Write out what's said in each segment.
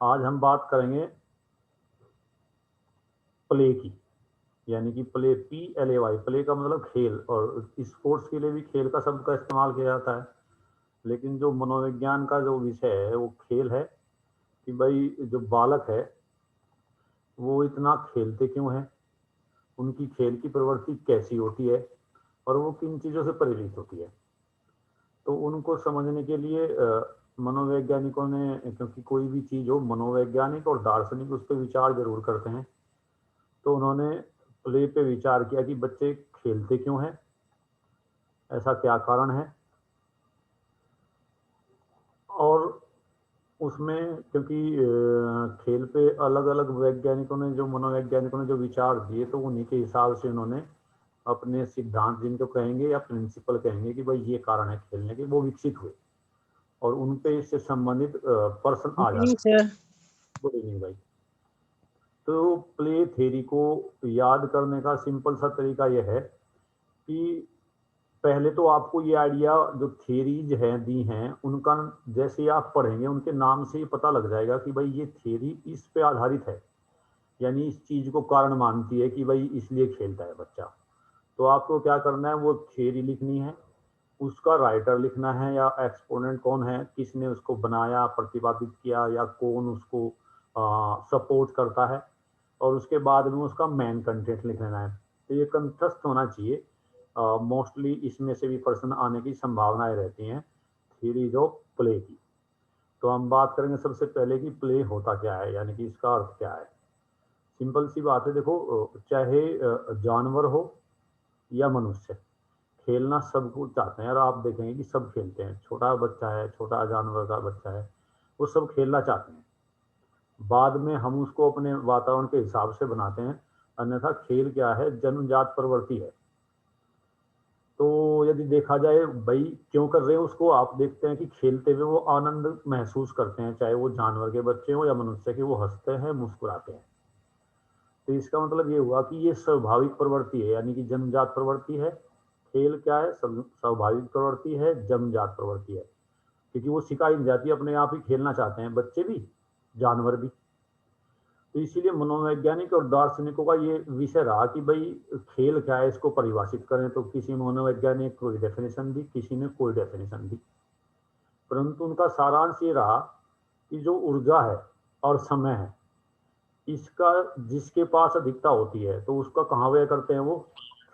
आज हम बात करेंगे प्ले की, यानी कि प्ले PLAY। प्ले का मतलब खेल, और स्पोर्ट्स के लिए भी खेल का शब्द का इस्तेमाल किया जाता है। लेकिन जो मनोविज्ञान का जो विषय है वो खेल है कि भाई जो बालक है वो इतना खेलते क्यों है, उनकी खेल की प्रवृत्ति कैसी होती है और वो किन चीज़ों से प्रेरित होती है। तो उनको समझने के लिए मनोवैज्ञानिकों ने, क्योंकि कोई भी चीज़ हो, मनोवैज्ञानिक और दार्शनिक उस पर विचार जरूर करते हैं, तो उन्होंने प्ले पे विचार किया कि बच्चे खेलते क्यों हैं, ऐसा क्या कारण है। और उसमें क्योंकि खेल पे अलग अलग वैज्ञानिकों ने, जो मनोवैज्ञानिकों ने जो विचार दिए, तो उन्हीं के हिसाब से उन्होंने अपने सिद्धांत, जिनको कहेंगे या प्रिंसिपल कहेंगे कि भाई ये कारण है खेलने के, वो विकसित हुए और उन पे इससे संबंधित पर्सन आ जी जाते हैं। सर। गुड इवनिंग भाई। तो प्ले थ्योरी को याद करने का सिंपल सा तरीका यह है कि पहले तो आपको ये आइडिया, जो थ्योरीज हैं दी हैं उनका, जैसे आप पढ़ेंगे उनके नाम से ही पता लग जाएगा कि भाई ये थ्योरी इस पे आधारित है, यानी इस चीज को कारण मानती है कि भाई इसलिए खेलता है बच्चा। तो आपको क्या करना है, वो थ्योरी लिखनी है, उसका राइटर लिखना है या एक्सपोनेंट कौन है, किसने उसको बनाया, प्रतिपादित किया, या कौन उसको सपोर्ट करता है, और उसके बाद में उसका मेन कंटेंट लिख लेना है। तो ये कंठस्थ होना चाहिए। मोस्टली इसमें से भी प्रश्न आने की संभावनाएं रहती हैं थ्योरीज ऑफ प्ले की। तो हम बात करेंगे सबसे पहले कि प्ले होता क्या है, यानी कि इसका अर्थ क्या है। सिंपल सी बात है, देखो, चाहे जानवर हो या मनुष्य, खेलना सब कुछ चाहते हैं, और आप देखेंगे कि सब खेलते हैं। छोटा बच्चा है, छोटा जानवर का बच्चा है, वो सब खेलना चाहते हैं। बाद में हम उसको अपने वातावरण के हिसाब से बनाते हैं, अन्यथा खेल क्या है, जन्मजात प्रवृत्ति है। तो यदि देखा जाए भाई क्यों कर रहे हैं उसको, आप देखते हैं कि खेलते हुए वो आनंद महसूस करते हैं, चाहे वो जानवर के बच्चे हो या मनुष्य के, वो हंसते हैं, मुस्कुराते हैं। तो इसका मतलब ये हुआ कि ये स्वाभाविक प्रवृत्ति है, यानी कि जन्मजात प्रवृत्ति है। खेल क्या है, स्वाभाविक प्रवृत्ति है, जन्मजात प्रवृत्ति है, क्योंकि वो सिखाई नहीं जाती, अपने आप ही खेलना चाहते हैं बच्चे भी, जानवर भी। तो इसीलिए मनोवैज्ञानिक और दार्शनिकों का ये विषय रहा कि भाई खेल क्या है, इसको परिभाषित करें। तो किसी मनोवैज्ञानिक कोई डेफिनेशन दी, किसी ने कोई डेफिनेशन दी, परंतु उनका सारांश ये रहा कि जो ऊर्जा है और समय है, इसका जिसके पास अधिकता होती है तो उसका कहाँ व्यय करते हैं, वो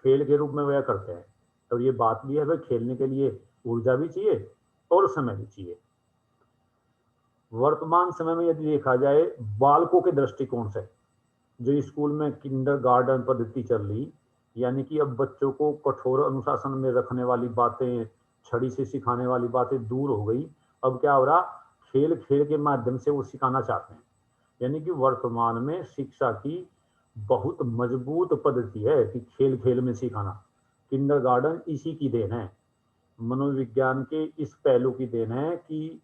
खेल के रूप में व्यय करते हैं। और ये बात भी है भाई, खेलने के लिए ऊर्जा भी चाहिए और समय भी चाहिए। वर्तमान समय में यदि देखा जाए बालकों के दृष्टिकोण से, जो स्कूल में किंडरगार्टन पद्धति चल रही, यानी कि अब बच्चों को कठोर अनुशासन में रखने वाली बातें, छड़ी से सिखाने वाली बातें दूर हो गई। अब क्या हो रहा, खेल खेल के माध्यम से वो सिखाना चाहते हैं। यानी कि वर्तमान में शिक्षा की बहुत मजबूत पद्धति है कि खेल खेल में सिखाना। किंडरगार्टन इसी की देन है, मनोविज्ञान के इस पहलू की देन है कि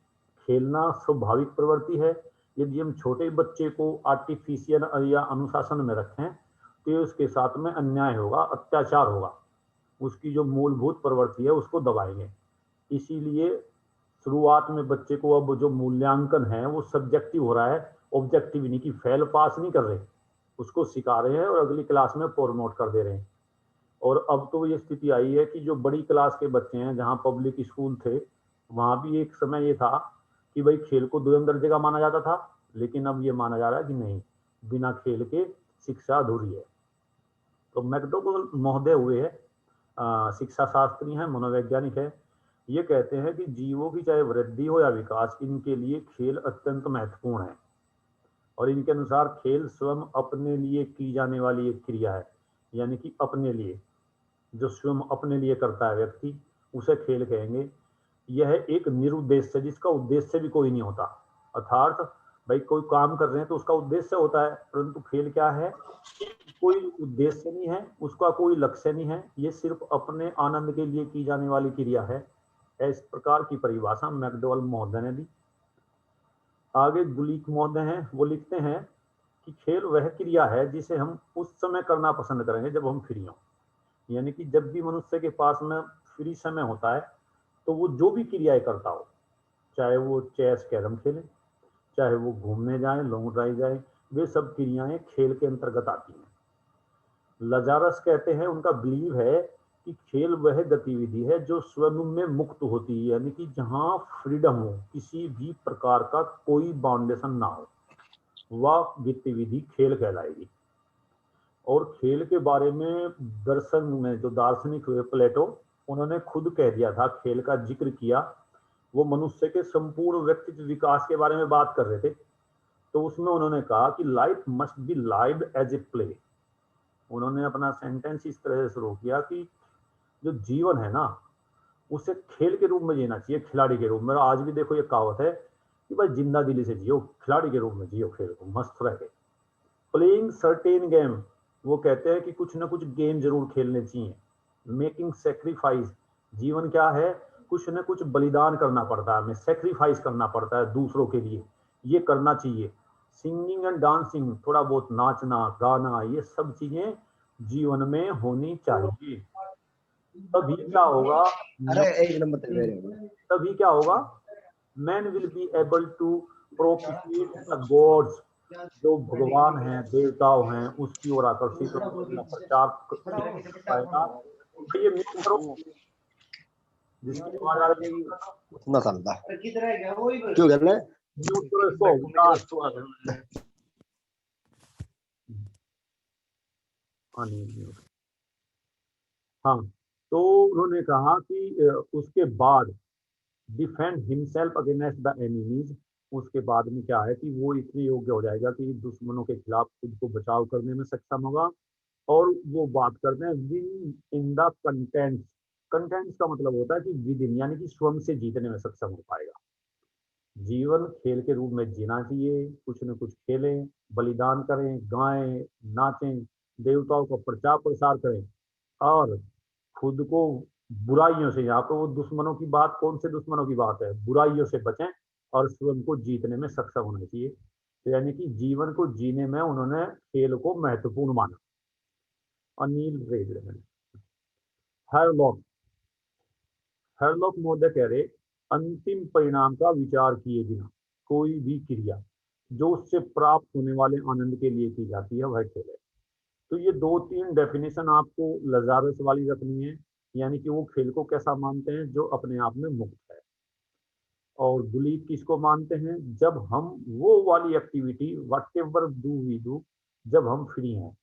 खेलना स्वाभाविक प्रवृत्ति है। यदि हम छोटे बच्चे को आर्टिफिशियल या अनुशासन में रखें तो उसके साथ में अन्याय होगा, अत्याचार होगा, उसकी जो मूलभूत प्रवृत्ति है उसको दबाएंगे। इसीलिए शुरुआत में बच्चे को अब जो मूल्यांकन है वो सब्जेक्टिव हो रहा है, ऑब्जेक्टिव नहीं, कि फेल पास नहीं कर रहे, उसको सिखा रहे हैं और अगली क्लास में प्रमोट कर दे रहे हैं। और अब तो ये स्थिति आई है कि जो बड़ी क्लास के बच्चे हैं, जहाँ पब्लिक स्कूल थे, वहाँ भी एक समय ये था कि भाई खेल को द्वितीय दर्जे का माना जाता था, लेकिन अब ये माना जा रहा है कि नहीं, बिना खेल के शिक्षा अधूरी है। तो मैकडोगल महोदय हुए हैं, शिक्षा शास्त्री हैं, मनोवैज्ञानिक है। ये कहते हैं कि जीवों की चाहे वृद्धि हो या विकास, इनके लिए खेल अत्यंत महत्वपूर्ण है। और इनके अनुसार खेल स्वयं अपने लिए की जाने वाली एक क्रिया है, यानी कि अपने लिए, जो स्वयं अपने लिए करता है व्यक्ति, उसे खेल कहेंगे। यह एक निरुद्देश्य, जिसका उद्देश्य भी कोई नहीं होता। अर्थात भाई कोई काम कर रहे हैं तो उसका उद्देश्य होता है, परंतु खेल क्या है, कोई उद्देश्य नहीं है, उसका कोई लक्ष्य नहीं है, ये सिर्फ अपने आनंद के लिए की जाने वाली क्रिया है। इस प्रकार की परिभाषा मैकडोवेल महोदय ने दी। आगे गुलीक महोदय हैं, वो लिखते हैं कि खेल वह क्रिया है जिसे हम उस समय करना पसंद करेंगे जब हम फ्री हों। यानी कि जब भी मनुष्य के पास में फ्री समय होता है तो वो जो भी क्रियाएं करता हो, चाहे वो चेस कैरम खेले, चाहे वो घूमने जाएं, लॉन्ग ड्राइव जाएं, वे सब क्रियाएं खेल के अंतर्गत आती हैं। लजारस कहते हैं, उनका बिलीव है कि खेल वह गतिविधि है जो स्वयं में मुक्त होती है, यानी कि जहां फ्रीडम हो, किसी भी प्रकार का कोई बाउंडेशन ना हो, वह गतिविधि खेल कहलाएगी। और खेल के बारे में दर्शन में जो दार्शनिक हुए प्लेटो, उन्होंने खुद कह दिया था, खेल का जिक्र किया। वो मनुष्य के संपूर्ण व्यक्तित्व विकास के बारे में बात कर रहे थे, तो उसमें उन्होंने कहा कि life must be lived as a play. उन्होंने अपना सेंटेंस इस तरह से शुरू किया कि जो जीवन है ना, उसे खेल के रूप में जीना चाहिए, खिलाड़ी के रूप में। आज भी देखो, ये कहावत है कि भाई जिंदा दिली से जियो, खिलाड़ी के रूप में जियो, खेल को मस्त रह के प्लेइंग सर्टेन गेम। वो कहते हैं कि कुछ ना कुछ गेम जरूर खेलने चाहिए। मेकिंग सेक्रीफाइस, जीवन क्या है, कुछ ना कुछ बलिदान करना पड़ता है, हमें सेक्रीफाइस करना पड़ता है दूसरों के लिए, ये करना चाहिए। सिंगिंग एंड डांसिंग, थोड़ा बहुत नाचना गाना, ये सब चीजें जीवन में होनी चाहिए। तभी क्या होगा, अरे एक नंबर पे तभी क्या होगा, man will be able to propitiate the gods, जो भगवान हैं, देवताओं हैं, उसकी ओर आकर्षित होकर अपना प्रचार कर पाएगा। ये म्यूट करो, जिसकी आवाज आ रही है ना चलता क्यों कर रहे म्यूट करो इसको। हाँ, तो उन्होंने कहा कि उसके बाद defend himself against the enemies, उसके बाद में क्या है कि वो इतने योग्य हो जाएगा कि दुश्मनों के खिलाफ खुद को बचाव करने में सक्षम होगा। और वो बात करते हैं win in the contents. Contents का मतलब होता है कि विदिन, यानी कि स्वयं से जीतने में सक्षम हो पाएगा। जीवन खेल के रूप में जीना चाहिए, कुछ न कुछ खेलें, बलिदान करें, गाएं, नाचें, देवताओं का प्रचार प्रसार करें, और खुद को बुराइयों से, यहाँ पे वो दुश्मनों की बात, कौन से दुश्मनों की बात है, बुराइयों से बचें और स्वयं को जीतने में सक्षम होना चाहिए। तो यानी कि जीवन को जीने में उन्होंने खेल को महत्वपूर्ण माना। अनिल रेगल, हैरलॉक, हैरलॉक महोदय कह रहे, अंतिम परिणाम का विचार किए बिना कोई भी क्रिया जो उससे प्राप्त होने वाले आनंद के लिए की जाती है, वह खेल है। तो ये दो तीन डेफिनेशन आपको लजारस वाली रखनी है, यानी कि वो खेल को कैसा मानते हैं, जो अपने आप में मुक्त है। और बिलीव किसको मानते हैं, जब हम वो वाली activity whatever do we do, जब हम फ्री हैं।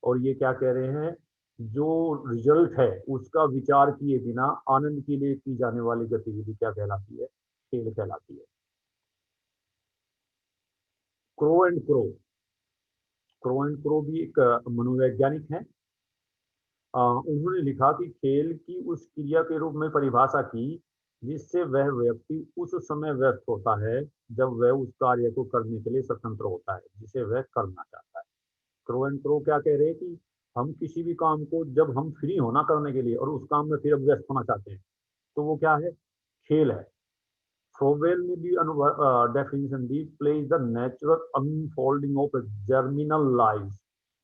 और ये क्या कह रहे हैं, जो रिजल्ट है उसका विचार किए बिना आनंद के लिए की जाने वाली गतिविधि क्या कहलाती है, खेल कहलाती है। Crow and crow, crow and crow भी एक मनोवैज्ञानिक है। उन्होंने लिखा कि खेल की उस क्रिया के रूप में परिभाषा की जिससे वह व्यक्ति उस समय व्यस्त होता है जब वह उस कार्य को करने के लिए स्वतंत्र होता है जिसे वह करना चाहता है। क्रो एंड क्रो क्या कह रहे हैं कि हम किसी भी काम को जब हम फ्री होना करने के लिए और उस काम में फिर अब व्यस्त होना चाहते हैं, तो वो क्या है, खेल है। फ्रोवेल ने भी definition the, play is the natural unfolding of germinal life.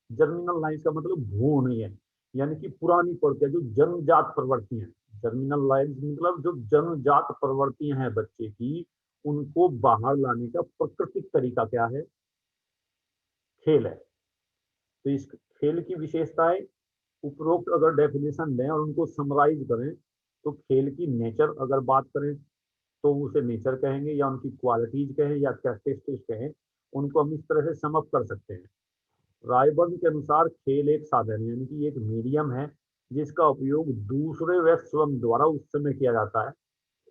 Germinal life का मतलब भ्रूण ही है, यानी कि पुरानी प्रवृत्तियां जो जन्मजात प्रवृत्ति हैं। जर्मिनल लाइफ मतलब जो जन्मजात प्रवृत्तियां हैं बच्चे की, उनको बाहर लाने का प्राकृतिक तरीका क्या है, खेल है। तो इस खेल की विशेषताएं, उपरोक्त अगर डेफिनेशन दें और उनको समराइज करें, तो खेल की नेचर अगर बात करें तो उसे नेचर कहेंगे, या उनकी क्वालिटीज कहें, या कैरेक्टरिस्टिक्स कहें, उनको हम इस तरह से सम अप कर सकते हैं। रायबर्न के अनुसार खेल एक साधन है, यानी कि एक मीडियम है जिसका उपयोग दूसरे व स्वयं द्वारा उस समय किया जाता है,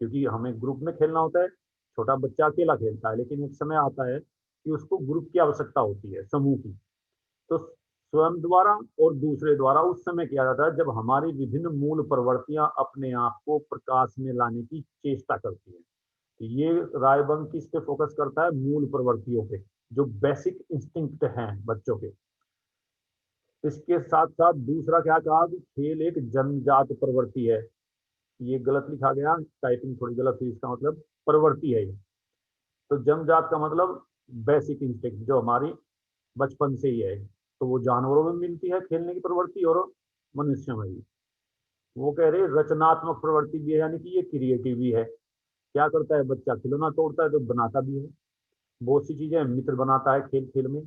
क्योंकि हमें ग्रुप में खेलना होता है। छोटा बच्चा अकेला खेलता है, लेकिन एक समय आता है कि उसको ग्रुप की आवश्यकता होती है, समूह की। तो स्वयं द्वारा और दूसरे द्वारा उस समय किया जाता है जब हमारी विभिन्न मूल प्रवृत्तियां अपने आप को प्रकाश में लाने की चेष्टा करती हैं। तो ये रायबंग किस पे फोकस करता है, मूल प्रवृत्तियों पे, जो बेसिक इंस्टिंक्ट हैं बच्चों के। इसके साथ साथ दूसरा क्या कहा कि खेल एक जन्मजात प्रवृत्ति है। ये गलत लिखा गया, टाइपिंग थोड़ी गलत हुई, इसका मतलब प्रवृत्ति है ये। तो जन्मजात का मतलब बेसिक इंस्टिंक्ट, जो हमारी बचपन से ही है। तो वो जानवरों में मिलती है खेलने की प्रवृत्ति, और मनुष्य में भी। वो कह रहे रचनात्मक प्रवृत्ति भी है, यानी कि ये क्रिएटिव भी है। क्या करता है बच्चा, खिलौना तोड़ता है तो बनाता भी है। बहुत सी चीजें मित्र बनाता है खेल खेल में।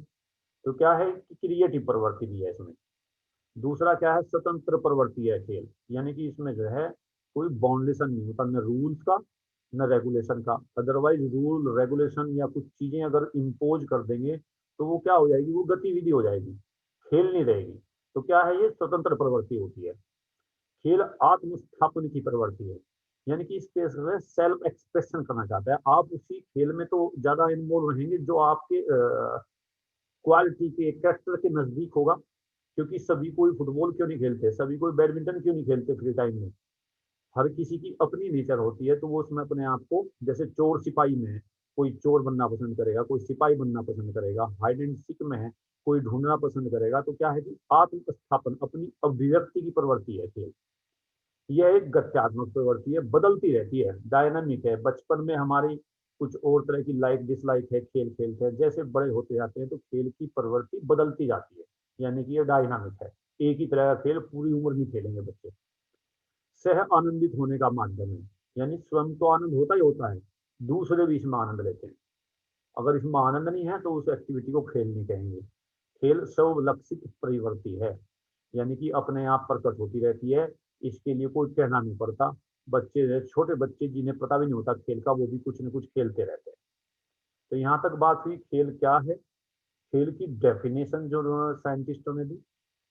तो क्या है कि क्रिएटिव प्रवृत्ति भी है इसमें। दूसरा क्या है, स्वतंत्र प्रवृत्ति है खेल, यानी कि इसमें जो है कोई बाउंडेशन नहीं होता, न रूल्स का न रेगुलेशन का। अदरवाइज रूल रेगुलेशन या कुछ चीजें अगर इम्पोज कर देंगे तो वो क्या हो जाएगी, वो गतिविधि हो जाएगी, खेल नहीं रहेगी। तो क्या है, ये स्वतंत्र प्रवृत्ति होती है। खेल आत्मस्थापन की प्रवृत्ति है, यानी कि इस केस में सेल्फ एक्सप्रेशन करना चाहता है। आप उसी खेल में तो ज्यादा इन्वॉल्व रहेंगे जो आपके क्वालिटी के कैरेक्टर के नजदीक होगा। क्योंकि सभी कोई फुटबॉल क्यों नहीं खेलते, सभी कोई बैडमिंटन क्यों नहीं खेलते फ्री टाइम में। हर किसी की अपनी नेचर होती है, तो वो उसमें अपने आप को, जैसे चोर सिपाही में है, कोई चोर बनना पसंद करेगा, कोई सिपाही बनना पसंद करेगा। हाइड एंड सीक में है, कोई ढूंढना पसंद करेगा। तो क्या है कि आत्मस्थापन, अपनी अभिव्यक्ति की प्रवृत्ति है खेल। यह एक गत्यात्मक प्रवृत्ति है, बदलती रहती है, डायनामिक है। बचपन में हमारी कुछ और तरह की लाइक डिसलाइक है, खेल खेलते हैं। जैसे बड़े होते जाते हैं तो खेल की प्रवृत्ति बदलती जाती है, यानी कि ये डायनामिक है। एक ही तरह का खेल पूरी उम्र नहीं खेलेंगे बच्चे। सह आनंदित होने का माध्यम है, यानी स्वयं तो आनंद होता ही होता है, दूसरे भी इसमें आनंद लेते हैं। अगर इसमें आनंद नहीं है तो उस एक्टिविटी को खेल नहीं कहेंगे। खेल स्वलक्षित प्रवृत्ति है, यानी कि अपने आप प्रकट होती रहती है, इसके लिए कोई कहना नहीं पड़ता। बच्चे, छोटे बच्चे जिन्हें पता भी नहीं होता खेल का, वो भी कुछ न कुछ खेलते रहते हैं। तो यहाँ तक बात हुई खेल क्या है, खेल की डेफिनेशन जो साइंटिस्टों ने दी,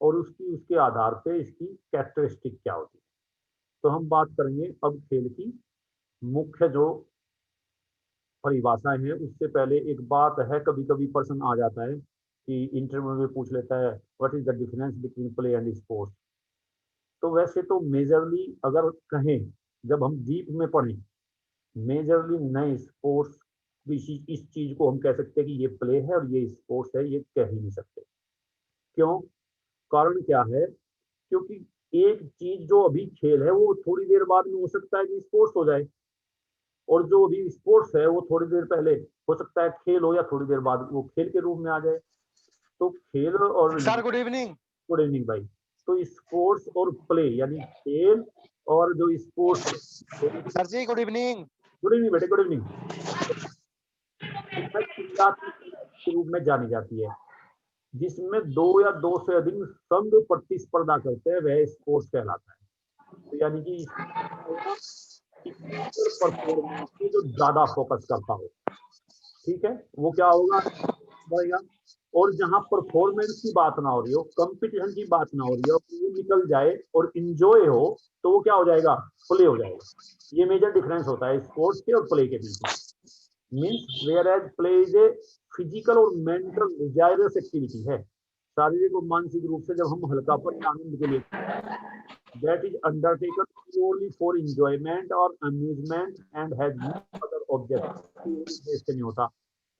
और उसकी उसके आधार पे इसकी कैरेक्टरिस्टिक क्या होती है। तो हम बात करेंगे अब खेल की मुख्य जो परिभाषाएं हैं। उससे पहले एक बात है, कभी कभी प्रश्न आ जाता है कि इंटरव्यू में पूछ लेता है, what is the difference between play and sports. तो वैसे तो मेजरली अगर कहें, जब हम डीप में पढ़ें, मेजरली नए स्पोर्ट्स, इस चीज को हम कह सकते हैं कि ये प्ले है और ये स्पोर्ट्स है, ये कह ही नहीं सकते। क्यों? कारण क्या है? क्योंकि एक चीज जो अभी खेल है वो थोड़ी देर बाद में हो सकता है कि स्पोर्ट्स हो जाए, और जो अभी स्पोर्ट्स है वो थोड़ी देर पहले हो सकता है खेल हो, या थोड़ी देर बाद वो खेल के रूप में आ जाए। तो खेल और, sir good evening. Good evening भाई। तो स्पोर्ट्स और प्ले, यानी खेल और जो स्पोर्ट्स, सर जी गुड इवनिंग। गुड इवनिंग बेटे, गुड इवनिंग। क्रियात्मक के रूप में जानी जाती है, जिसमें दो या दो से अधिक संघ प्रतिस्पर्धा करते हैं, वह स्पोर्ट्स कहलाता है। तो यानी कि परफॉर्मेंस पे जो ज्यादा फोकस करता हो, ठीक है, वो क्या होगा, बढ़ेगा। और जहां परफॉर्मेंस की बात ना हो रही हो, कंपटीशन की बात ना हो रही हो, वो निकल जाए और इंजॉय हो, तो वो क्या हो जाएगा, प्ले हो जाएगा। ये मेजर डिफरेंस होता है स्पोर्ट्स के और प्ले के बीच में। Means whereas play is a physical और मेंटल डिजायरस एक्टिविटी है, शारीरिक और मानसिक रूप से जब हम हल्कापन या आनंद के लिए, that is undertaken purely for enjoyment और amusement and has no other object. उद्देश्य नहीं होता।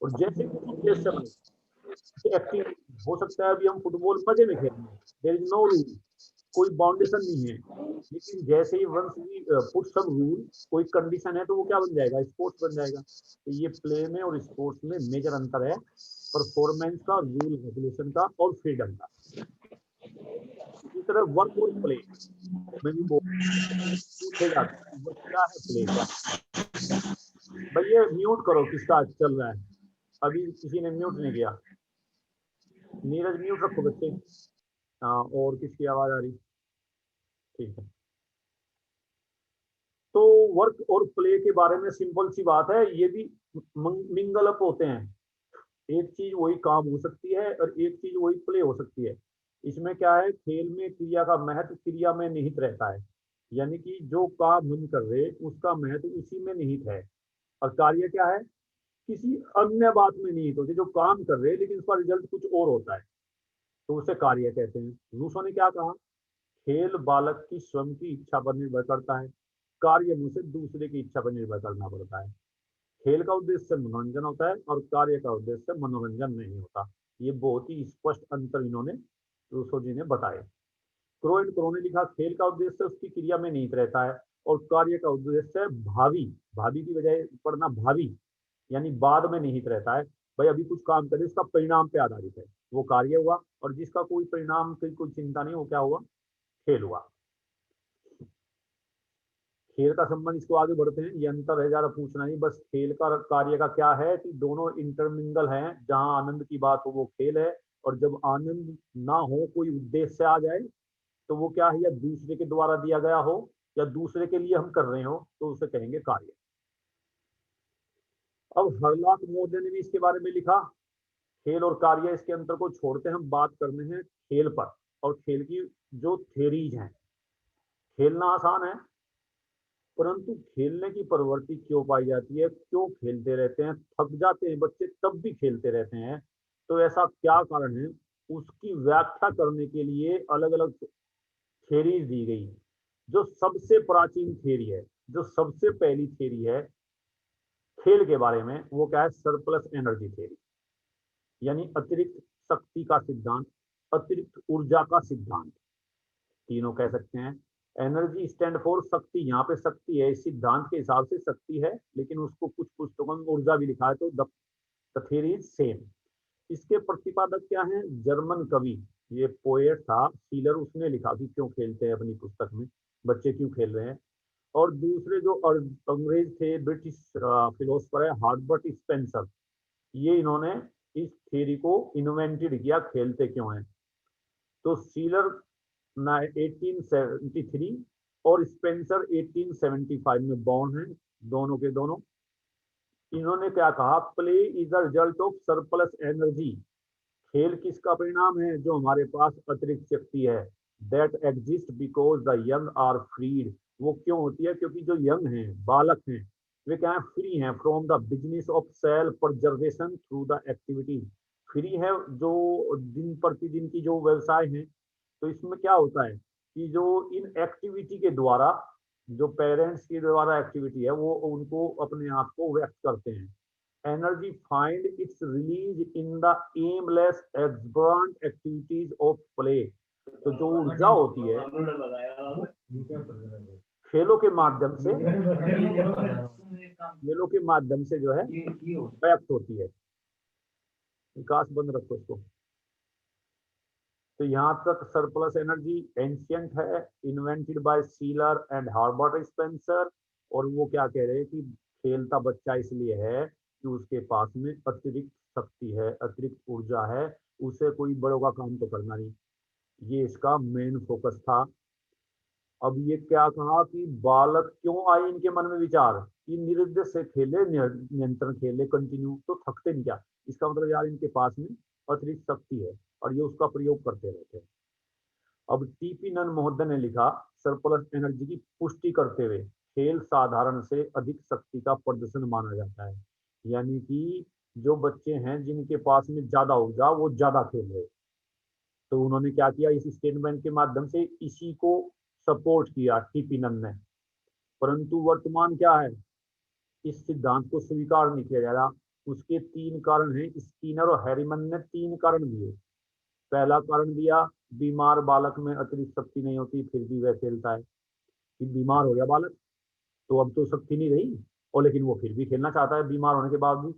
और जैसे कुछ उद्देश्य बने एक्टिविटी, हो सकता है अभी हम फुटबॉल मजे में खेल रहे हैं, देयर इज नो रूल, कोई बाउंडेशन नहीं है। लेकिन जैसे ही once we put some rule, कोई कंडीशन है, तो वो क्या बन जाएगा, स्पोर्ट्स बन जाएगा। तो ये प्ले में और स्पोर्ट्स में मेजर अंतर है, परफॉर्मेंस का, रूल रेगुलेशन का और फ्रीडम का। इसी तरह वर्क और प्ले में भी पूछेगा वर्क क्या है, प्ले क्या है। भैया म्यूट करो, किसका चल रहा है, अभी किसी ने म्यूट नहीं किया। नीरज म्यूट रखो बच्चे। हाँ, और किसकी आवाज आ रही, ठीक है। तो वर्क और प्ले के बारे में सिंपल सी बात है, ये भी मिंगल अप होते हैं। एक चीज वही काम हो सकती है और एक चीज वही प्ले हो सकती है। इसमें क्या है, खेल में क्रिया का महत्व क्रिया में निहित रहता है, यानी कि जो काम हम कर रहे उसका महत्व उसी में निहित है। और कार्य क्या है, किसी अन्य बात में निहित होती है। जो काम कर रहे हैं लेकिन उसका रिजल्ट कुछ और होता है, तो उसे कार्य कहते हैं। रूसो ने क्या कहा, खेल बालक की स्वयं की इच्छा पर निर्भर करता है, कार्य में से दूसरे की इच्छा पर निर्भर करना पड़ता है। खेल का उद्देश्य मनोरंजन होता है और कार्य का उद्देश्य मनोरंजन नहीं होता। ये बहुत ही स्पष्ट अंतर इन्होंने, रूसो जी ने बताए। क्रो एंड क्रो ने लिखा, खेल का उद्देश्य उसकी क्रिया में निहित रहता है और कार्य का उद्देश्य भावी, भावी की बजाय पढ़ना भावी, यानी बाद में निहित रहता है। भाई अभी कुछ काम करे, उसका परिणाम पे आधारित है, वो कार्य हुआ। और जिसका कोई परिणाम की कोई चिंता नहीं, वो क्या हुआ, खेल हुआ। खेल का संबंध, इसको आगे बढ़ते हैं, ये अंतर है, ज्यादा पूछना नहीं, बस खेल का कार्य का क्या है कि दोनों इंटरमिंगल हैं, जहां आनंद की बात हो वो खेल है, और जब आनंद ना हो, कोई उद्देश्य आ जाए, तो वो क्या है, या दूसरे के द्वारा दिया गया हो या दूसरे के लिए हम कर रहे हो, तो उसे कहेंगे कार्य। अब हरलाख मोर्जे ने भी इसके बारे में लिखा, खेल और कार्य, इसके अंतर को छोड़ते हम बात करने हैं खेल पर, और खेल की जो थेरीज हैं। खेलना आसान है, परंतु खेलने की प्रवृत्ति क्यों पाई जाती है, क्यों खेलते रहते हैं, थक जाते हैं बच्चे तब भी खेलते रहते हैं, तो ऐसा क्या कारण है, उसकी व्याख्या करने के लिए अलग अलग थेरीज दी गई। जो सबसे प्राचीन थेरी है, जो सबसे पहली थेरी है खेल के बारे में, वो क्या है, सरप्लस एनर्जी थेरी, यानी अतिरिक्त शक्ति का सिद्धांत, अतिरिक्त ऊर्जा का सिद्धांत, तीनों कह सकते हैं। एनर्जी स्टैंड फॉर शक्ति, यहाँ पे शक्ति है, इस सिद्धांत के हिसाब से शक्ति है, लेकिन उसको कुछ पुस्तकों में ऊर्जा भी लिखा है, तो द थ्योरी इज सेम। इसके प्रतिपादक क्या हैं, जर्मन कवि, ये पोएट था सीलर, उसने लिखा कि क्यों खेलते हैं अपनी पुस्तक में, बच्चे क्यों खेल रहे हैं। और दूसरे जो अंग्रेज थे, ब्रिटिश फिलोसफर है हार्बर्ट स्पेंसर, ये इन्होंने इस थ्योरी को इन्वेंटेड किया, खेलते क्यों हैं। तो सीलर 1873 और स्पेंसर 1875 में बॉर्न हैं, दोनों के दोनों। इन्होंने क्या कहा, play is the result of surplus energy, खेल किसका परिणाम है, जो हमारे पास अतिरिक्त शक्ति है, that exist because the young are freed, वो क्यों होती है, क्योंकि जो यंग हैं, बालक हैं, वे क्या है, फ्री हैं from the business of self preservation through the activity, free है जो दिन प्रतिदिन की जो व्यवसाय है। तो इसमें क्या होता है कि जो इन एक्टिविटी के द्वारा, जो पेरेंट्स के द्वारा एक्टिविटी है, वो उनको अपने आप को व्यक्त करते हैं। Energy find its release in the aimless exuberant activities of play, तो जो ऊर्जा होती है खेलों के माध्यम से, खेलों के माध्यम से जो है व्यक्त होती है। विकास बंद रखो इसको। तो यहाँ तक सरप्लस एनर्जी एंशियंट है, invented by sealer and हार्बर्ट Spencer, और वो क्या कह रहे हैं कि खेलता बच्चा इसलिए है कि उसके पास में अतिरिक्त शक्ति है, अतिरिक्त ऊर्जा है, उसे कोई बड़ों का काम तो करना नहीं, ये इसका मेन फोकस था। अब ये क्या कहा कि बालक क्यों आए इनके मन में विचार कि निरुद्देश्य से खेले, नियंत्रण खेले कंटिन्यू, तो थकते नहीं क्या, इसका मतलब यार इनके पास में अतिरिक्त शक्ति है और ये उसका प्रयोग करते रहते हैं। अब टीपी नन महोदय ने लिखा, सरप्लस एनर्जी की पुष्टि करते हुए, खेल साधारण से अधिक शक्ति का प्रदर्शन माना जाता है, यानी कि जो बच्चे हैं जिनके पास में ज्यादा ऊर्जा, वो ज्यादा खेल रहे। तो उन्होंने क्या किया, इस स्टेटमेंट के माध्यम से इसी को सपोर्ट किया टीपी नन ने। परंतु वर्तमान क्या है, इस सिद्धांत को स्वीकार नहीं किया जा रहा। उसके तीन कारण हैं, स्किनर और हैरीमन ने तीन कारण दिए। पहला कारण दिया, बीमार बालक में अतिरिक्त शक्ति नहीं होती फिर भी वह खेलता है, कि बीमार हो गया बालक तो अब तो शक्ति नहीं रही, और लेकिन वो फिर भी खेलना चाहता है बीमार होने के बाद भी।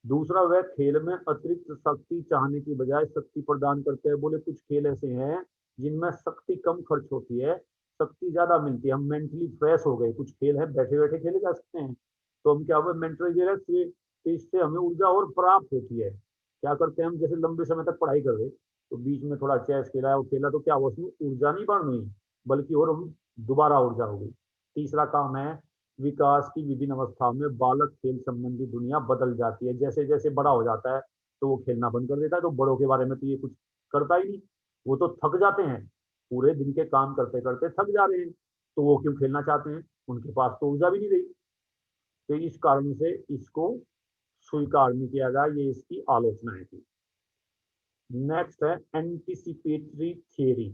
दूसरा, वह खेल में अतिरिक्त शक्ति चाहने की बजाय शक्ति प्रदान करते हैं। बोले कुछ खेल ऐसे हैं जिनमें शक्ति कम खर्च होती है, शक्ति ज्यादा मिलती है, हम मेंटली फ्रेश हो गए। कुछ खेल है बैठे बैठे खेले जा सकते हैं, तो हम क्या हुए, मेंटली रिलैक्स हुए, तो इससे हमें ऊर्जा और प्राप्त होती है। क्या करते हैं हम, जैसे लंबे समय तक पढ़ाई कर रहे, तो बीच में थोड़ा चेस खेला, वो खेला, तो क्या हुआ, उसमें ऊर्जा नहीं बढ़ गई, बल्कि और हम दोबारा ऊर्जा हो गई। तीसरा काम है, विकास की विभिन्न अवस्थाओं में बालक खेल संबंधी दुनिया बदल जाती है। जैसे जैसे बड़ा हो जाता है तो वो खेलना बंद कर देता है, तो बड़ों के बारे में तो ये कुछ करता ही नहीं, वो तो थक जाते हैं, पूरे दिन के काम करते करते थक जा रहे हैं, तो वो क्यों खेलना चाहते हैं, उनके पास तो ऊर्जा भी नहीं रही। तो इस कारण से इसको स्वीकार नहीं किया गया, ये इसकी आलोचनाएं थी। नेक्स्ट है एंटीसिपेटरी थियरी,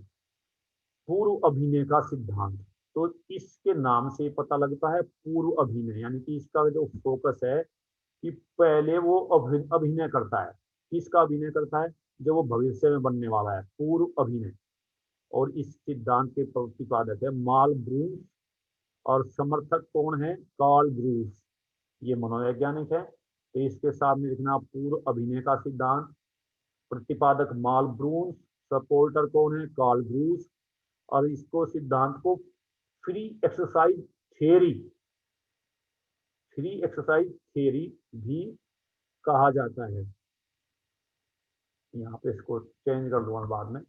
पूर्व अभिनय का सिद्धांत। तो इसके नाम से पता लगता है पूर्व अभिनय, यानी कि इसका जो फोकस है कि पहले वो अभिनय करता है। किसका अभिनय करता है, जो वो भविष्य में बनने वाला है, पूर्व अभिनय। और इस सिद्धांत के प्रतिपादक है माल ब्रूस, और समर्थक कौन है, कार्ल ब्रूस, ये मनोवैज्ञानिक है। तो इसके सामने लिखना पूर्व अभिनय का सिद्धांत, प्रतिपादक माल ब्रूस, सपोर्टर कौन है, कार्ल ब्रूस। और इसको सिद्धांत को free exercise theory, free exercise theory भी कहा जाता है। यहाँ पे इसको चेंज कर दूंगा बाद में।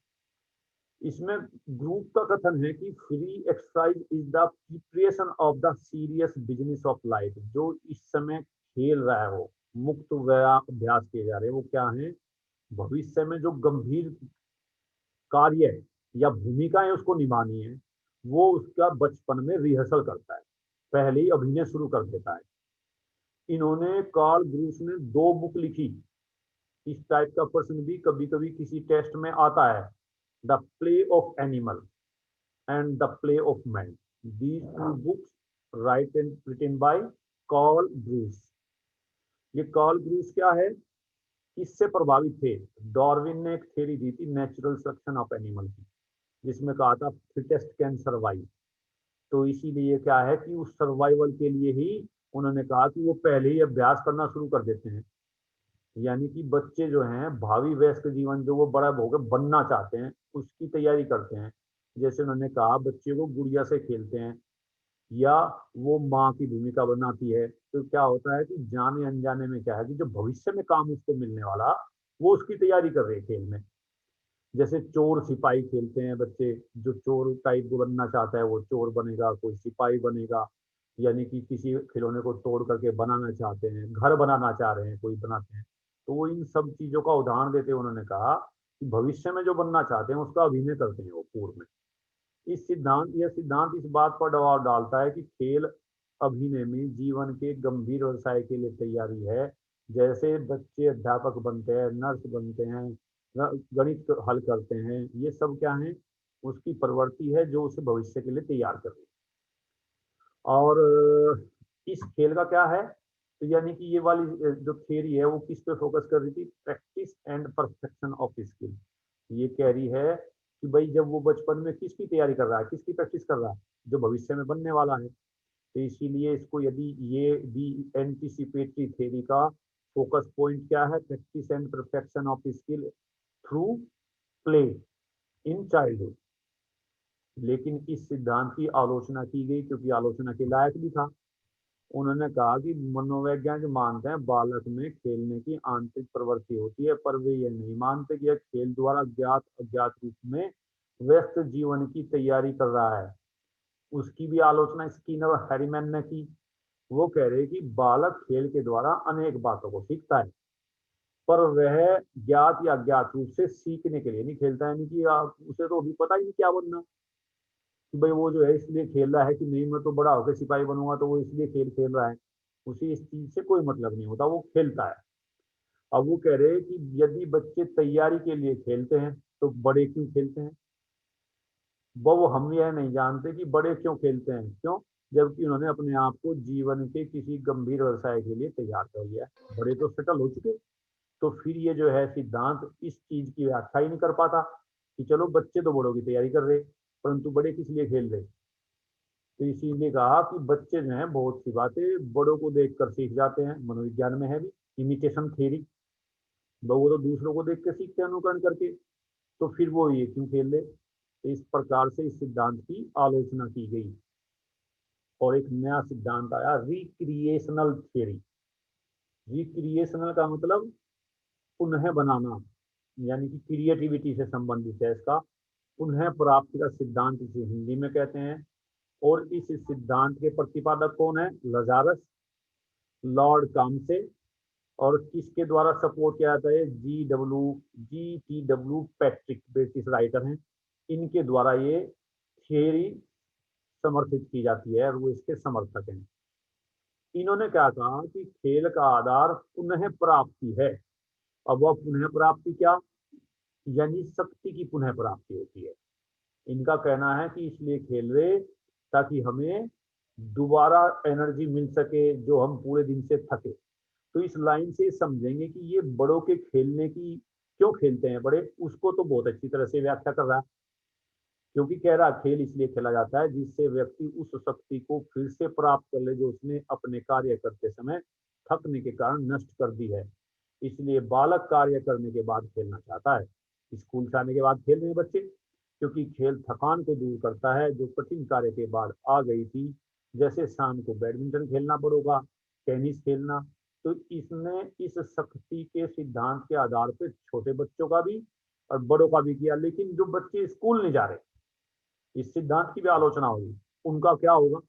इसमें ग्रुप का कथन है कि free exercise is the preparation of the serious business of life. जो इस समय खेल रहा है वो मुक्त अभ्यास किए जा रहे हैं, वो क्या है, भविष्य में जो गंभीर कार्य है या भूमिकाएं उसको निभानी है, वो उसका बचपन में रिहर्सल करता है, पहले ही अभिनय शुरू कर देता है। इन्होंने कार्ल ग्रूस ने 2 बुक लिखी। इस टाइप का प्रश्न भी कभी कभी किसी टेस्ट में आता है, the play of animal and the play of man. These 2 books written by Karl Groos. ये कार्ल ग्रूस क्या है, किससे प्रभावित थे, डार्विन ने एक थ्योरी दी थी नेचुरल सिलेक्शन ऑफ एनिमल की, जिसमें कहा था फिटेस्ट कैन सर्वाइव। तो इसीलिए क्या है कि उस सर्वाइवल के लिए ही उन्होंने कहा कि वो पहले ही अभ्यास करना शुरू कर देते हैं। यानी कि बच्चे जो हैं भावी वयस्क जीवन जो वो बड़ा होकर बनना चाहते हैं उसकी तैयारी करते हैं। जैसे उन्होंने कहा बच्चे को गुड़िया से खेलते हैं या वो माँ की भूमिका बनाती है, तो क्या होता है कि जाने अनजाने में क्या है कि जो भविष्य में काम उसको मिलने वाला वो उसकी तैयारी कर रहे हैं खेल में। जैसे चोर सिपाही खेलते हैं बच्चे, जो चोर टाइप को बनना चाहता है वो चोर बनेगा, कोई सिपाही बनेगा, यानी कि किसी खिलौने को तोड़ करके बनाना चाहते हैं, घर बनाना चाह रहे हैं, कोई बनाते हैं। तो वो इन सब चीजों का उदाहरण देते हुए उन्होंने कहा कि भविष्य में जो बनना चाहते हैं उसका अभिनय करते हैं वो पूर्व में। यह सिद्धांत इस बात पर दबाव डालता है कि खेल अभिनय में जीवन के गंभीर व्यवसाय के लिए तैयारी है। जैसे बच्चे अध्यापक बनते हैं, नर्स बनते हैं, गणित हल करते हैं, ये सब क्या है, उसकी प्रवृत्ति है जो उसे भविष्य के लिए तैयार कर रही है। और इस खेल का क्या है, तो यानी कि ये वाली जो थ्योरी है वो किस पे फोकस कर रही थी, practice and perfection of skill. ये कह रही है कि भाई जब वो बचपन में किसकी तैयारी कर रहा है, किसकी प्रैक्टिस कर रहा है, जो भविष्य में बनने वाला है। तो इसीलिए इसको यदि ये दी एंटीसिपेटरी थ्योरी का फोकस पॉइंट क्या है, practice and perfection of skill through play in childhood. लेकिन इस सिद्धांत की आलोचना की गई क्योंकि आलोचना के लायक भी था। उन्होंने कहा कि मनोवैज्ञानिक मानते हैं बालक में खेलने की आंतरिक प्रवृत्ति होती है, पर वे यह नहीं मानते कि यह खेल द्वारा ज्ञात अज्ञात रूप में व्यस्त जीवन की तैयारी कर रहा है। उसकी भी आलोचना स्किनर और हैरीमैन ने की। वो कह रहे कि बालक खेल के द्वारा अनेक बातों को सीखता है, पर वह ज्ञात या अज्ञात रूप से सीखने के लिए नहीं खेलता। यानी कि उसे तो अभी पता ही नहीं क्या बनना, कि भाई वो जो है इसलिए खेल रहा है कि नहीं मैं तो बड़ा होकर सिपाही बनूंगा, तो वो इसलिए खेल खेल रहा है, उसे इस चीज से कोई मतलब नहीं होता, वो खेलता है। अब वो कह रहे हैं कि यदि बच्चे तैयारी के लिए खेलते हैं तो बड़े क्यों खेलते हैं। वो हम यह नहीं जानते कि बड़े क्यों खेलते हैं, क्यों, जबकि उन्होंने अपने आप को जीवन के किसी गंभीर व्यवसाय के लिए तैयार कर लिया, बड़े तो सेटल हो चुके। तो फिर ये जो है सिद्धांत इस चीज की व्याख्या ही नहीं कर पाता कि चलो बच्चे तो बड़ों की तैयारी कर रहे, परंतु बड़े किस लिए खेल रहे। तो इसीलिए कहा कि बच्चे जो हैं बहुत सी बातें बड़ों को देखकर सीख जाते हैं, मनोविज्ञान में है भी इमिटेशन थ्योरी, वो तो दूसरों को देख के सीखते हैं अनुकरण करके, तो फिर वो ये क्यों खेल रहे। तो इस प्रकार से इस सिद्धांत की आलोचना की गई और एक नया सिद्धांत आया, रिक्रिएशनल थ्योरी। रिक्रिएशनल का मतलब पुनः बनाना, यानी कि क्रिएटिविटी से संबंधित है इसका, पुनः प्राप्ति का सिद्धांत इसे हिंदी में कहते हैं। और इस सिद्धांत के प्रतिपादक कौन है, लजारस, लॉर्ड काम्से, और किसके द्वारा सपोर्ट किया जाता है, G.T.W. पैट्रिक, ब्रिटिश राइटर हैं, इनके द्वारा ये थियरी समर्थित की जाती है और वो इसके समर्थक हैं। इन्होंने क्या कहा कि खेल का आधार पुनः प्राप्ति है। अब वह पुनः प्राप्ति क्या, यानी शक्ति की पुनः प्राप्ति होती है। इनका कहना है कि इसलिए खेल रहे ताकि हमें दोबारा एनर्जी मिल सके जो हम पूरे दिन से थके। तो इस लाइन से समझेंगे कि ये बड़ों के खेलने की क्यों खेलते हैं बड़े, उसको तो बहुत अच्छी तरह से व्याख्या कर रहा है। क्योंकि कह रहा खेल इसलिए खेला जाता है जिससे व्यक्ति उस शक्ति को फिर से प्राप्त कर ले जो उसने अपने कार्य करते समय थकने के कारण नष्ट कर दी है। इसलिए बालक कार्य करने के बाद खेलना चाहता है। स्कूल से आने के बाद खेल रहे हैं बच्चे, क्योंकि खेल थकान को दूर करता है जो कठिन कार्य के बाद आ गई थी, जैसे शाम को बैडमिंटन खेलना बड़ों का, टेनिस खेलना। तो इसने इस सख्ती के सिद्धांत के आधार पर छोटे बच्चों का भी और बड़ों का भी किया। लेकिन जो बच्चे स्कूल नहीं जा रहे, इस सिद्धांत की भी आलोचना होगी, उनका क्या होगा?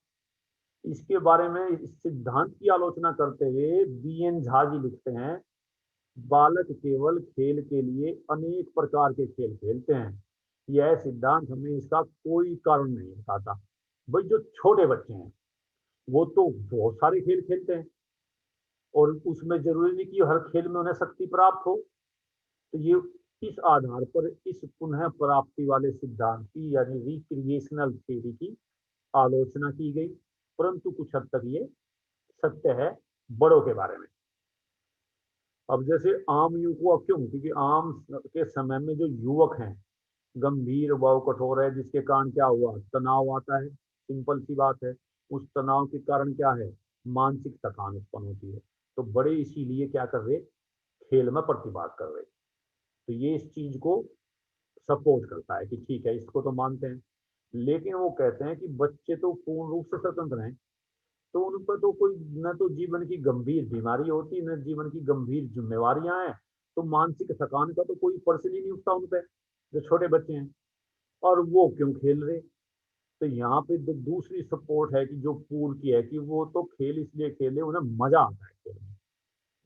इसके बारे में, इस सिद्धांत की आलोचना करते हुए BN झा जी लिखते हैं, बालक केवल खेल के लिए अनेक प्रकार के खेल खेलते हैं। यह सिद्धांत हमें इसका कोई कारण नहीं बताता। भाई जो छोटे बच्चे हैं वो तो बहुत सारे खेल खेलते हैं, और उसमें जरूरी नहीं कि हर खेल में उन्हें शक्ति प्राप्त हो। तो ये इस आधार पर इस पुनः प्राप्ति वाले सिद्धांत की, यानी रिक्रिएशनल थ्योरी की आलोचना की गई। परंतु कुछ हद तक ये सत्य है बड़ों के बारे में। अब जैसे आम युवक, क्यों? क्योंकि आम के समय में जो युवक हैं गंभीर व कठोर है, जिसके कारण क्या हुआ? तनाव आता है। सिंपल सी बात है। उस तनाव के कारण क्या है? मानसिक थकान उत्पन्न होती है। तो बड़े इसीलिए क्या कर रहे? खेल में प्रतिभाग कर रहे। तो ये इस चीज को सपोर्ट करता है कि ठीक है, इसको तो मानते हैं। लेकिन वो कहते हैं कि बच्चे तो पूर्ण रूप से स्वतंत्र हैं, तो उन पर तो कोई न तो जीवन की गंभीर बीमारी होती, न जीवन की गंभीर जिम्मेवारियां हैं। तो मानसिक थकान का तो कोई प्रश्न ही नहीं उठता उन पे, जो छोटे बच्चे हैं। और वो क्यों खेल रहे? तो यहाँ पे दूसरी सपोर्ट है कि जो पूल की है, कि वो तो खेल इसलिए खेले, उन्हें मजा आता है खेल में,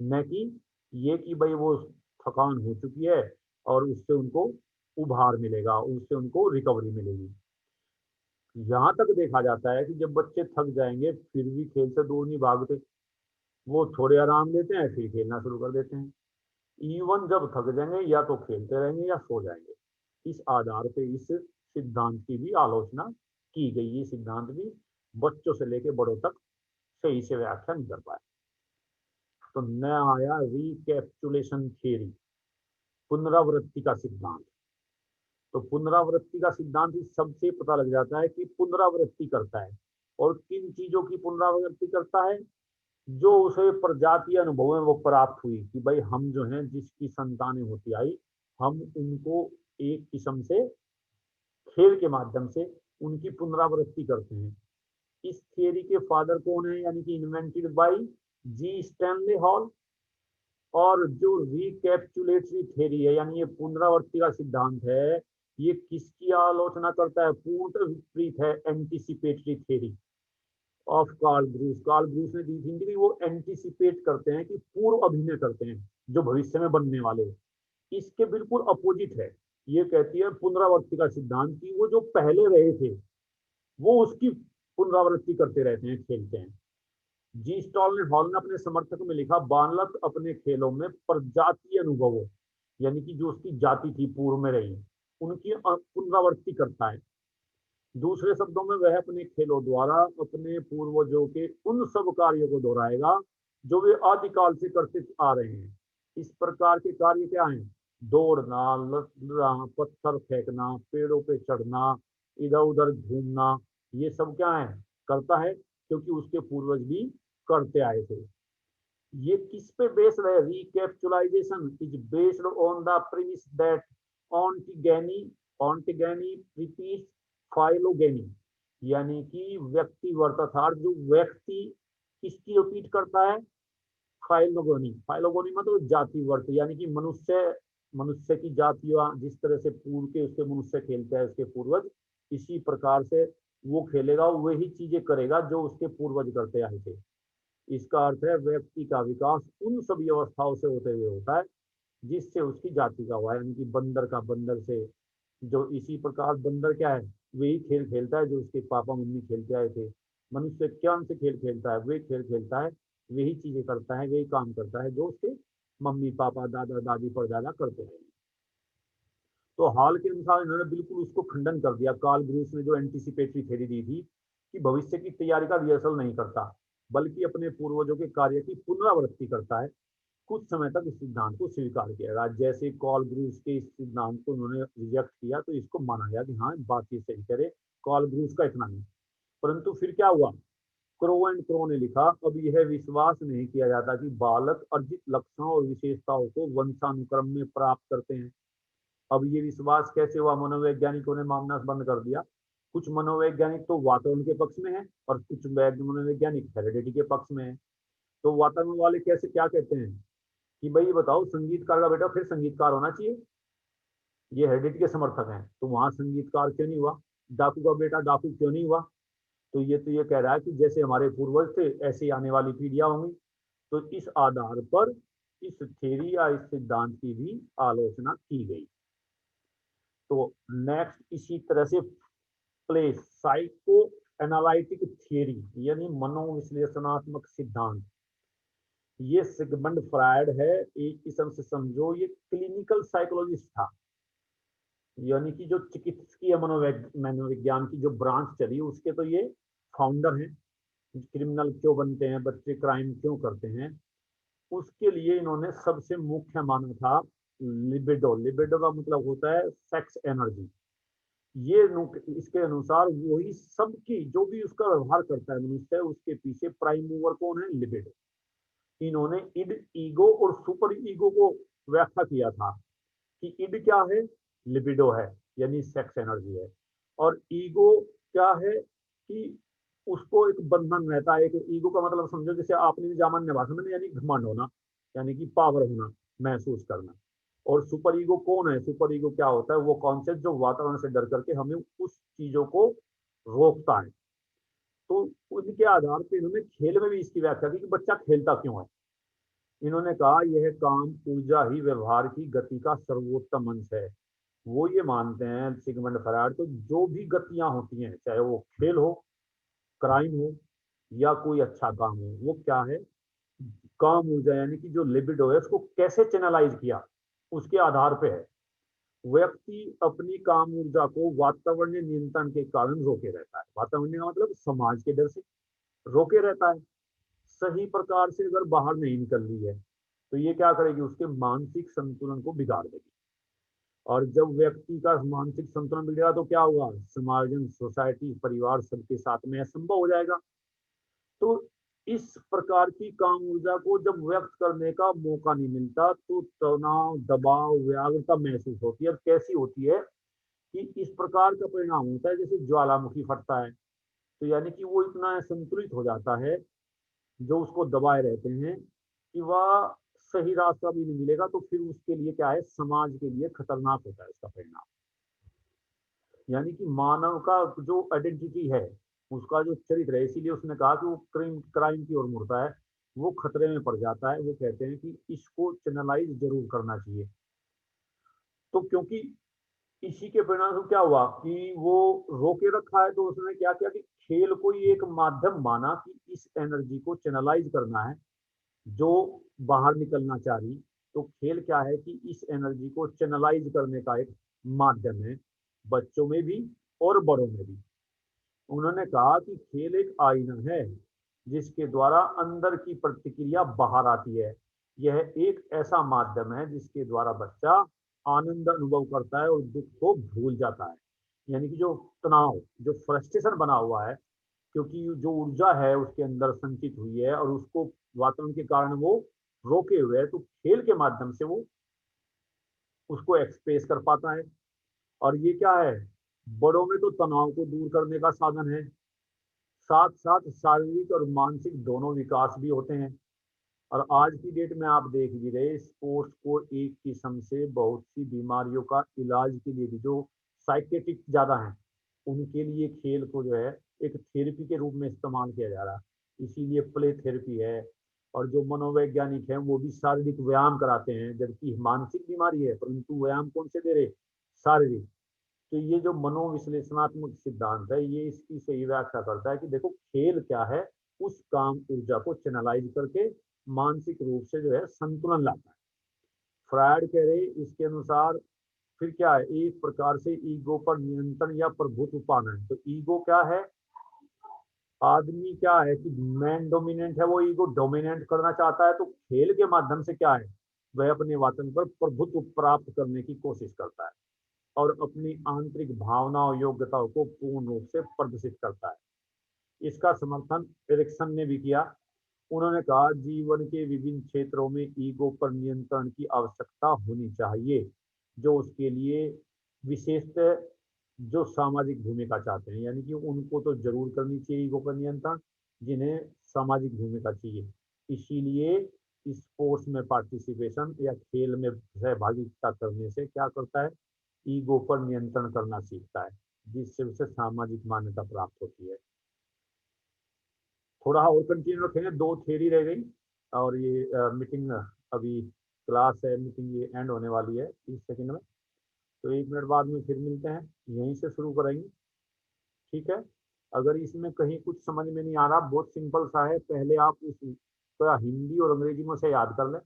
न कि ये कि भाई वो थकान हो चुकी है और उससे उनको उभार मिलेगा, उससे उनको रिकवरी मिलेगी। यहाँ तक देखा जाता है कि जब बच्चे थक जाएंगे फिर भी खेल से दूर नहीं भागते, वो थोड़े आराम लेते हैं फिर खेलना शुरू कर देते हैं। इवन जब थक जाएंगे या तो खेलते रहेंगे या सो जाएंगे। इस आधार पे इस सिद्धांत की भी आलोचना की गई। ये सिद्धांत भी बच्चों से लेकर बड़ों तक सही से व्याख्या नहीं कर पाए। तो नया आया रिकैप्चुलेशन थियरी, पुनरावृत्ति का सिद्धांत। तो पुनरावृत्ति का सिद्धांत इस सबसे पता लग जाता है कि पुनरावृत्ति करता है, और किन चीजों की पुनरावृत्ति करता है? जो उसे प्रजातीय अनुभव में वो प्राप्त हुई, कि भाई हम जो हैं जिसकी संतानें होती आई, हम उनको एक किस्म से खेल के माध्यम से उनकी पुनरावृत्ति करते हैं। इस थियरी के फादर कौन है? यानी कि invented by G Stanley Hall. और जो रिकैप्चुलेटरी थ्योरी है, यानी ये पुनरावृत्ति का सिद्धांत है, ये किसकी आलोचना करता है? पूर्णतः विपरीत है anticipatory theory of Karl Groos. Karl Groos ने दी थी कि वो एंटीसिपेट करते हैं, कि पूर्व अभिनय करते हैं जो भविष्य में बनने वाले। इसके बिल्कुल अपोजिट है। ये कहती है पुनरावृत्ति का सिद्धांत की वो जो पहले रहे थे वो उसकी पुनरावृत्ति करते रहते हैं, खेलते हैं। जी स्टॉल ने हॉल ने अपने समर्थक में लिखा, बालक अपने खेलों में प्रजातीय अनुभवों, यानी कि जो उसकी जाति थी पूर्व में रही, उनकी पुनरावृत्ति करता है। दूसरे शब्दों में वह अपने खेलों द्वारा अपने पूर्वजों के उन सब कार्यों को दोहराएगा जो वे आदिकाल से करते आ रहे हैं। इस प्रकार के कार्य क्या हैं? दौड़ना, लड़ना, पत्थर फेंकना, पेड़ों पे चढ़ना, इधर उधर घूमना, ये सब क्या है? करता है, क्योंकि उसके पूर्वज भी करते आए थे। ये किस पे बेस्ड है? Recapitulation is based on the premise that ontogeny ontogeny repeats phylogeny, यानी कि व्यक्ति अर्थात जो व्यक्ति किसकी रिपीट करता है? फाइलोगोनी। फाइलोगोनी मतलब जाति वर्त, यानी कि मनुष्य, मनुष्य की जातियां जिस तरह से पूर्व के उसके मनुष्य खेलते हैं उसके पूर्वज, इसी प्रकार से वो खेलेगा, वही चीजें करेगा जो उसके पूर्वज करते आए थे। इसका अर्थ है व्यक्ति का विकास उन सभी अवस्थाओं से होते हुए होता है जिससे उसकी जाति का हुआ है। यानी कि बंदर का बंदर से, जो इसी प्रकार बंदर क्या है? वही खेल खेलता है जो उसके पापा मम्मी खेलते आए थे। मनुष्य क्या से खेल खेलता है? वही खेल खेलता है, वही चीजें करता है, वही काम करता है जो उसके मम्मी पापा दादा दादी परदादा करते रहे। तो हाल के अनुसार इन्होंने बिल्कुल उसको खंडन कर दिया। कार्ल ग्रूस ने जो एंटीसिपेटरी थ्योरी दी थी कि भविष्य की तैयारी का रिहर्सल नहीं करता बल्कि अपने पूर्वजों के कार्य की पुनरावृत्ति करता है, कुछ समय तक इस सिद्धांत को स्वीकार किया। जैसे कार्ल ग्रूस के इस सिद्धांत को उन्होंने रिजेक्ट किया तो इसको माना गया कि हाँ बात ये सही करे, कार्ल ग्रूस का इतना नहीं। परंतु फिर क्या हुआ? क्रो एंड क्रो ने लिखा, अब यह विश्वास नहीं किया जाता कि बालक अर्जित लक्षणों और विशेषताओं को वंशानुक्रम में प्राप्त करते हैं। अब ये विश्वास कैसे हुआ? मनोवैज्ञानिकों ने मानना बंद कर दिया कुछ मनोवैज्ञानिक तो वातावरण के पक्ष में है और कुछ मनोवैज्ञानिक हेरिडिटी के पक्ष में है। तो वातावरण वाले कैसे क्या कहते हैं कि भाई बताओ, संगीतकार का बेटा फिर संगीतकार होना चाहिए, ये हेरिडिटी के समर्थक हैं, तो वहां संगीतकार क्यों नहीं हुआ, डाकू का बेटा डाकू क्यों नहीं हुआ। तो ये कह रहा है कि जैसे हमारे पूर्वज थे ऐसे ही आने वाली पीढ़ियां होंगी। तो इस आधार पर इस थ्योरी या इस सिद्धांत की भी आलोचना की गई। तो नेक्स्ट इसी तरह से प्ले साइको एनालिटिक थियरी यानी मनोविश्लेषणात्मक सिद्धांत, ये सिगमंड फ्रायड है, एक किस्म से समझो ये क्लिनिकल साइकोलॉजिस्ट था, यानी कि जो चिकित्सकीय मनोविज्ञान की जो ब्रांच चली उसके तो ये फाउंडर हैं। क्रिमिनल क्यों बनते हैं बच्चे, क्राइम क्यों करते हैं, उसके लिए इन्होंने सबसे मुख्य माना था लिबिडो। लिबिडो का मतलब होता है सेक्स एनर्जी। ये इसके अनुसार वही सबकी जो भी उसका व्यवहार करता है मनुष्य, उसके पीछे प्राइम मूवर कौन है, लिबिडो। इन्होंने इड, ईगो और सुपर ईगो को व्याख्या किया था कि इड क्या है, लिबिडो है यानी सेक्स एनर्जी है, और ईगो क्या है कि उसको एक बंधन रहता है। एक ईगो का मतलब समझो जैसे आपने जामान्य भाषा में यानी घमंड होना, यानी कि पावर होना, महसूस करना। और सुपर ईगो कौन है, सुपर ईगो क्या होता है, वो कॉन्सेप्ट जो वातावरण से डर करके हमें उस चीजों को रोकता है। तो उनके आधार पर इन्होंने खेल में भी इसकी व्याख्या की कि बच्चा खेलता क्यों है। इन्होंने कहा यह काम ऊर्जा ही व्यवहार की गति का सर्वोत्तम अंश है। वो ये मानते हैं सिगमंड फ्रायड, तो जो भी गतियां होती हैं चाहे वो खेल हो, क्राइम हो या कोई अच्छा काम हो, वो क्या है, काम ऊर्जा यानी कि जो लिबिडो है उसको कैसे चैनलाइज किया उसके आधार पे है। व्यक्ति अपनी काम ऊर्जा को वातावरणीय नियंत्रण के कारण रोके रहता है। वातावरणीय का मतलब समाज के डर से रोके रहता है। सही प्रकार से अगर बाहर नहीं निकल रही है तो ये क्या करेगी, उसके मानसिक संतुलन को बिगाड़ देगी। और जब व्यक्ति का मानसिक संतुलन बिगड़ेगा तो क्या होगा, समाजन, सोसाइटी, परिवार सबके साथ में असंभव हो जाएगा। तो इस प्रकार की काम ऊर्जा को जब व्यक्त करने का मौका नहीं मिलता तो तनाव, दबाव, व्याकुलता महसूस होती है। और कैसी होती है कि इस प्रकार का परिणाम होता है जैसे ज्वालामुखी फटता है। तो यानी कि वो इतना संतुलित हो जाता है जो उसको दबाए रहते हैं कि वह सही रास्ता भी नहीं मिलेगा, तो फिर उसके लिए क्या है, समाज के लिए खतरनाक होता है इसका परिणाम। यानी कि मानव का जो आइडेंटिटी है, उसका जो चरित्र है, इसीलिए उसने कहा कि वो क्राइम की ओर मुड़ता है, वो खतरे में पड़ जाता है। वो कहते हैं कि इसको चैनलाइज जरूर करना चाहिए। तो क्योंकि इसी के परिणाम क्या हुआ कि वो रोके रखा है, तो उसने क्या किया कि खेल को ही एक माध्यम माना कि इस एनर्जी को चैनलाइज करना है जो बाहर निकलना चाह रही। तो खेल क्या है कि इस एनर्जी को चैनलाइज करने का एक माध्यम है, बच्चों में भी और बड़ों में भी। उन्होंने कहा कि खेल एक आईना है जिसके द्वारा अंदर की प्रतिक्रिया बाहर आती है। यह एक ऐसा माध्यम है जिसके द्वारा बच्चा आनंद अनुभव करता है और दुख को भूल जाता है। यानी कि जो तनाव, जो फ्रस्ट्रेशन बना हुआ है, क्योंकि जो ऊर्जा है उसके अंदर संचित हुई है और उसको वातावरण के कारण वो रोके हुए है, तो खेल के माध्यम से वो उसको एक्सप्रेस कर पाता है। और ये क्या है, बड़ों में तो तनाव को दूर करने का साधन है, साथ साथ शारीरिक और मानसिक दोनों विकास भी होते हैं। और आज की डेट में आप देख भी रहे, स्पोर्ट्स को एक किस्म से बहुत सी बीमारियों का इलाज के लिए भी जो साइकेट्रिक ज्यादा हैं उनके लिए खेल को जो है एक थेरेपी के रूप में इस्तेमाल किया जा रहा है। इसीलिए प्ले थेरेपी है। और जो मनोवैज्ञानिक हैं वो भी शारीरिक व्यायाम कराते हैं, जबकि मानसिक बीमारी है परंतु व्यायाम कौन से दे रहे, शारीरिक। तो ये जो मनोविश्लेषणात्मक सिद्धांत है ये इसकी सही व्याख्या करता है कि देखो खेल क्या है, उस काम ऊर्जा को चैनलाइज करके मानसिक रूप से जो है संतुलन लाता है। फ्रायड कह रहे इसके अनुसार फिर क्या है, एक प्रकार से ईगो पर नियंत्रण या प्रभुत्व पाना है। तो ईगो क्या है, आदमी क्या है कि मैन डोमिनेंट है, वो ईगो डोमिनेंट करना चाहता है। तो खेल के माध्यम से क्या है, वह अपने वातावरण पर प्रभुत्व प्राप्त करने की कोशिश करता है और अपनी आंतरिक भावनाओं, योग्यताओं को पूर्ण रूप से प्रदर्शित करता है। इसका समर्थन एरिक्सन ने भी किया। उन्होंने कहा जीवन के विभिन्न क्षेत्रों में ईगो पर नियंत्रण की आवश्यकता होनी चाहिए जो उसके लिए विशेषतः जो सामाजिक भूमिका चाहते हैं, यानी कि उनको तो जरूर करनी चाहिए ईगो पर नियंत्रण, जिन्हें सामाजिक भूमिका चाहिए। इसीलिए स्पोर्ट्स में पार्टिसिपेशन या खेल में सहभागिता करने से क्या करता है, ईगो पर नियंत्रण करना सीखता है, जिससे उसे सामाजिक मान्यता प्राप्त होती है। थोड़ा और कंटिन्यू रखेंगे, 2 थ्योरी रह गई और ये मीटिंग अभी क्लास है, मीटिंग ये एंड होने वाली है 30 सेकंड में, तो 1 मिनट बाद में फिर मिलते हैं, यहीं से शुरू करेंगे, ठीक है। अगर इसमें कहीं कुछ समझ में नहीं आ रहा, बहुत सिंपल सा है, पहले आप उस हिंदी और अंग्रेजी में से याद कर लें,